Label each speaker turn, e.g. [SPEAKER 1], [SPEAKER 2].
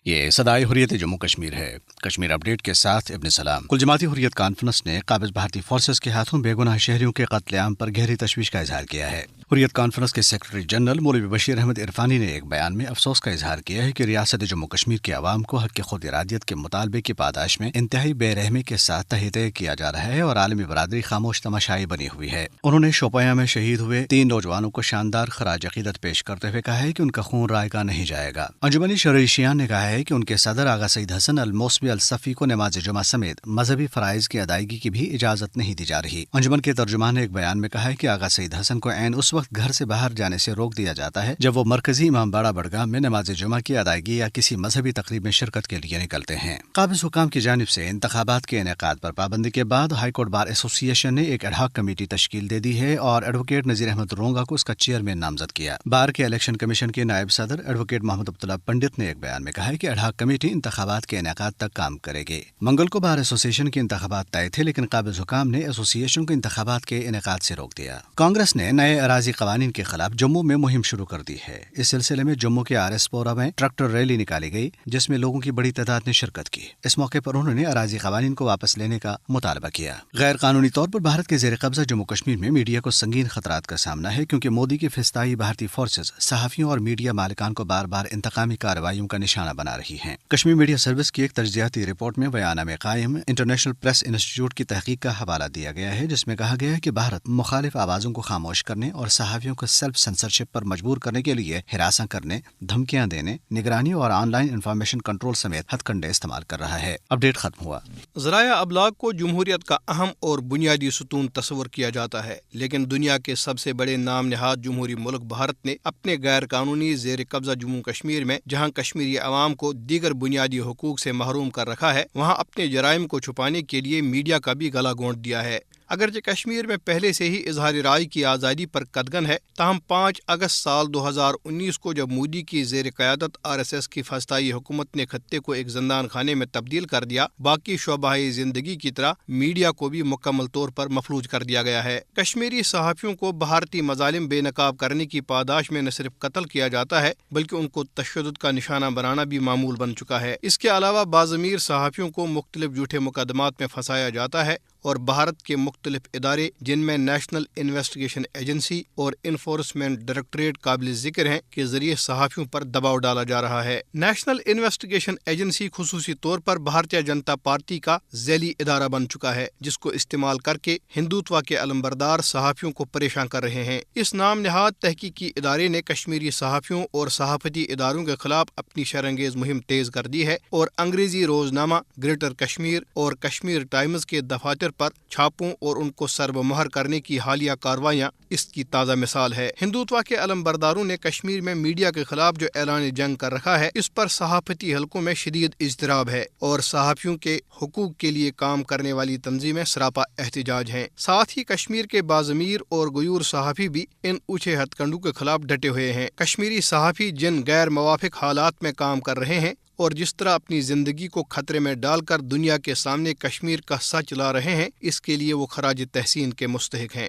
[SPEAKER 1] یہ صدائے حریت جموں کشمیر ہے۔ کشمیر اپ ڈیٹ کے ساتھ ابن سلام۔ کل جماعتی حریت کانفرنس نے قابض بھارتی فورسز کے ہاتھوں بے گناہ شہریوں کے قتل عام پر گہری تشویش کا اظہار کیا ہے۔ حریت کانفرنس کے سیکرٹری جنرل مولوی بشیر احمد عرفانی نے ایک بیان میں افسوس کا اظہار کیا ہے کہ ریاست جموں کشمیر کے عوام کو حق خود ارادیت کے مطالبے کی پاداش میں انتہائی بے رحمی کے ساتھ تہہ کیا جا رہا ہے اور عالمی برادری خاموش تماشائی بنی ہوئی ہے۔ انہوں نے شوپیاں میں شہید ہوئے 3 نوجوانوں کو شاندار خراج عقیدت پیش کرتے ہوئے کہا ہے کہ ان کا خون رائے کا نہیں جائے گا۔ انجمن شرعیشیان نے کہا ہے کہ ان کے صدر آغا سعید حسن الموسوی الصفی کو نماز جمعہ سمیت مذہبی فرائض کی ادائیگی کی بھی اجازت نہیں دی جا رہی۔ انجمن کے ترجمان نے ایک بیان میں کہا ہے کہ آغا سعید حسن کو عین اس وقت گھر سے باہر جانے سے روک دیا جاتا ہے جب وہ مرکزی امام باڑہ بڑگام میں نماز جمعہ کی ادائیگی یا کسی مذہبی تقریب میں شرکت کے لیے نکلتے ہیں۔ قابض حکام کی جانب سے انتخابات کے انعقاد پر پابندی کے بعد ہائی کورٹ بار ایسوسی ایشن نے ایک ایڈ ہاک کمیٹی تشکیل دے دی ہے اور ایڈوکیٹ نذیر احمد رونگا کو اس کا چیئرمین نامزد کیا۔ بار کے الیکشن کمیشن کے نائب صدر ایڈوکیٹ محمد عبداللہ پنڈت نے ایک بیان میں کہا ہے کہ ایڈ ہاک کمیٹی انتخابات کے انعقاد تک کام کرے گی۔ منگل کو بار ایسوسی ایشن کے انتخابات طے تھے لیکن قابض حکام نے ایسوسی ایشن کو انتخابات کے انعقاد سے روک دیا۔ کانگریس نے نئے اراضی قوانین کے خلاف جموں میں مہم شروع کر دی ہے۔ اس سلسلے میں جموں کے آر ایس پورہ میں ٹریکٹر ریلی نکالی گئی جس میں لوگوں کی بڑی تعداد نے شرکت کی۔ اس موقع پر انہوں نے اراضی قوانین کو واپس لینے کا مطالبہ کیا۔ غیر قانونی طور پر بھارت کے زیر قبضہ جموں کشمیر میں میڈیا کو سنگین خطرات کا سامنا ہے کیونکہ مودی کی فسطائی بھارتی فورسز صحافیوں اور میڈیا مالکان کو بار بار انتقامی کارروائیوں کا نشانہ بنا رہی ہیں۔ کشمیر میڈیا سروس کی ایک تجزیاتی رپورٹ میں بیانہ میں قائم انٹرنیشنل پریس انسٹی ٹیوٹ کی تحقیق کا حوالہ دیا گیا ہے جس میں کہا گیا ہے کہ بھارت مخالف آوازوں کو خاموش کرنے اور صحافیوں کو سیلف سینسرشپ پر مجبور کرنے کے لیے ہراساں کرنے، دھمکیاں دینے، نگرانی اور آن لائن انفارمیشن کنٹرول سمیت ہتھ کنڈے استعمال کر رہا ہے۔ اپڈیٹ ختم ہوا۔
[SPEAKER 2] ذرائع ابلاغ کو جمہوریت کا اہم اور بنیادی ستون تصور کیا جاتا ہے، لیکن دنیا کے سب سے بڑے نام نہاد جمہوری ملک بھارت نے اپنے غیر قانونی زیر قبضہ جموں کشمیر میں جہاں کشمیری عوام کو دیگر بنیادی حقوق سے محروم کر رکھا ہے، وہاں اپنے جرائم کو چھپانے کے لیے میڈیا کا بھی گلا گھونٹ دیا ہے۔ اگرچہ کشمیر میں پہلے سے ہی اظہار رائے کی آزادی پر قدغن ہے، تاہم 5 اگست سال 2019 کو جب مودی کی زیر قیادت RSS کی فسطائی حکومت نے خطے کو ایک زندان خانے میں تبدیل کر دیا، باقی شعبہ زندگی کی طرح میڈیا کو بھی مکمل طور پر مفلوج کر دیا گیا ہے۔ کشمیری صحافیوں کو بھارتی مظالم بے نقاب کرنے کی پاداش میں نہ صرف قتل کیا جاتا ہے بلکہ ان کو تشدد کا نشانہ بنانا بھی معمول بن چکا ہے۔ اس کے علاوہ باضمیر صحافیوں کو مختلف جھوٹے مقدمات میں پھنسایا جاتا ہے اور بھارت کے مختلف ادارے جن میں نیشنل انویسٹیگیشن ایجنسی اور انفورسمنٹ ڈائریکٹوریٹ قابل ذکر ہیں کے ذریعے صحافیوں پر دباؤ ڈالا جا رہا ہے۔ نیشنل انویسٹیگیشن ایجنسی خصوصی طور پر بھارتیہ جنتا پارٹی کا ذیلی ادارہ بن چکا ہے جس کو استعمال کر کے ہندوتوا کے علمبردار صحافیوں کو پریشان کر رہے ہیں۔ اس نام نہاد تحقیقی ادارے نے کشمیری صحافیوں اور صحافتی اداروں کے خلاف اپنی شرانگیز مہم تیز کر دی ہے اور انگریزی روزنامہ گریٹر کشمیر اور کشمیر ٹائمز کے دفاتر پر چھاپوں اور ان کو سرب مہر کرنے کی حالیہ کاروائیاں اس کی تازہ مثال ہے۔ ہندوتوا کے علمبرداروں نے کشمیر میں میڈیا کے خلاف جو اعلان جنگ کر رکھا ہے اس پر صحافتی حلقوں میں شدید اضطراب ہے اور صحافیوں کے حقوق کے لیے کام کرنے والی تنظیمیں سراپا احتجاج ہیں۔ ساتھ ہی کشمیر کے باضمیر اور غیور صحافی بھی ان اونچے ہتھ کنڈوں کے خلاف ڈٹے ہوئے ہیں۔ کشمیری صحافی جن غیر موافق حالات میں کام کر رہے ہیں اور جس طرح اپنی زندگی کو خطرے میں ڈال کر دنیا کے سامنے کشمیر کا سچ لا رہے ہیں، اس کے لیے وہ خراج تحسین کے مستحق ہیں۔